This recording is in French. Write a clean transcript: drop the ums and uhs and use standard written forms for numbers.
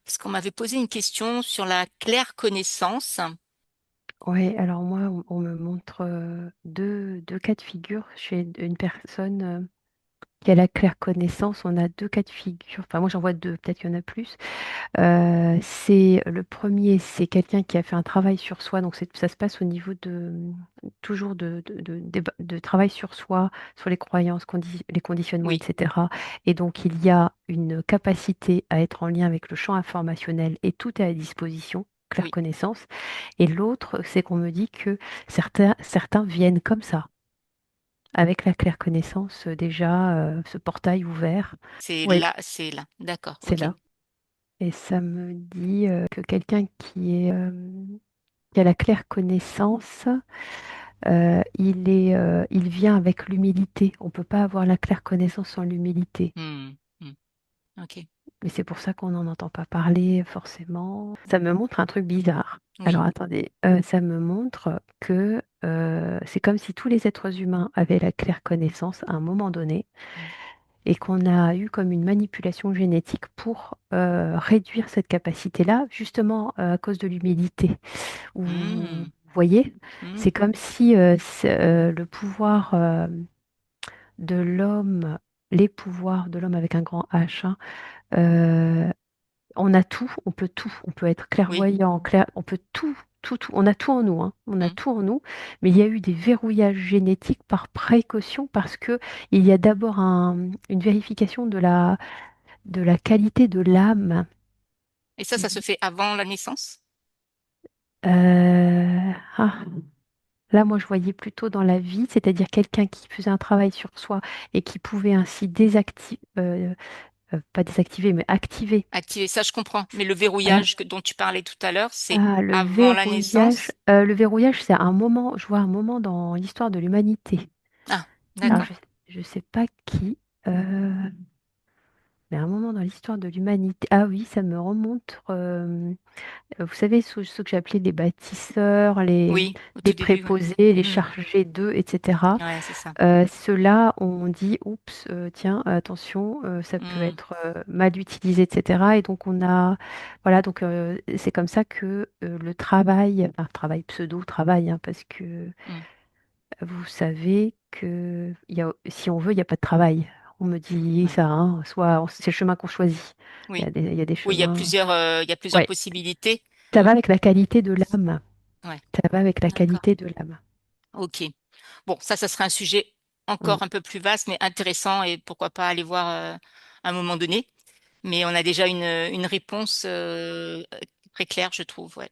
Parce qu'on m'avait posé une question sur la claire connaissance. Ouais, alors moi, on me montre deux cas de figure chez une personne qui a la claire connaissance. On a deux cas de figure. Enfin, moi, j'en vois deux, peut-être qu'il y en a plus. C'est le premier, c'est quelqu'un qui a fait un travail sur soi. Donc, ça se passe au niveau de toujours de travail sur soi, sur les croyances, les conditionnements, Oui, etc. Et donc, il y a une capacité à être en lien avec le champ informationnel et tout est à disposition. Claire oui. connaissance. Et l'autre, c'est qu'on me dit que certains viennent comme ça, avec la claire connaissance déjà, ce portail ouvert. C'est Oui, là, c'est là. D'accord, c'est ok. là. Et ça me dit que quelqu'un qui a la claire connaissance, il vient avec l'humilité. On ne peut pas avoir la claire connaissance sans l'humilité. Hmm, hmm, ok. Mais c'est pour ça qu'on n'en entend pas parler forcément. Ça me montre un truc bizarre. Oui. Alors attendez, ça me montre que c'est comme si tous les êtres humains avaient la claire connaissance à un moment donné Hmm. et qu'on a eu comme une manipulation génétique pour réduire cette capacité-là, justement à cause de l'humilité. Vous Hmm, voyez, hmm. c'est comme si le pouvoir de l'homme, les pouvoirs de l'homme avec un grand H, hein, euh, on a tout, on peut tout, on peut être Oui. clairvoyant, on peut tout, tout, tout, on a tout en nous, hein, on a Hmm. tout en nous, mais il y a eu des verrouillages génétiques par précaution parce que il y a d'abord une vérification de la qualité de l'âme. Et ça se fait avant la naissance? Euh, ah, là, moi, je voyais plutôt dans la vie, c'est-à-dire quelqu'un qui faisait un travail sur soi et qui pouvait ainsi pas désactiver, mais activer. Activer, ça je comprends. Mais le Voilà. verrouillage dont tu parlais tout à l'heure, c'est Ah, avant la naissance? le verrouillage, c'est un moment, je vois un moment dans l'histoire de l'humanité. Ah, Alors, d'accord. je ne sais pas qui, mais un moment dans l'histoire de l'humanité. Ah oui, ça me remonte. Vous savez, ceux que j'appelais les bâtisseurs, Oui, au les tout début, ouais. préposés, les Hmm. chargés d'eux, etc. Ouais, c'est ça. Ceux-là, on dit, oups, tiens, attention, ça peut Hmm, être mal utilisé, etc. Et donc voilà, donc c'est comme ça que le travail, enfin travail pseudo-travail, hein, parce que hmm. vous savez que si on veut, il n'y a pas de travail. On me dit Ouais. ça, hein, soit c'est le chemin qu'on choisit. Oui. Il y a des Oui, chemins. il y a plusieurs Ouais, possibilités. ça va avec la qualité de l'âme. Ouais, Ça va avec la d'accord. qualité de l'âme. Ok. Bon, ça serait un sujet Mm. encore un peu plus vaste, mais intéressant et pourquoi pas aller voir à un moment donné. Mais on a déjà une réponse très claire, je trouve. Ouais.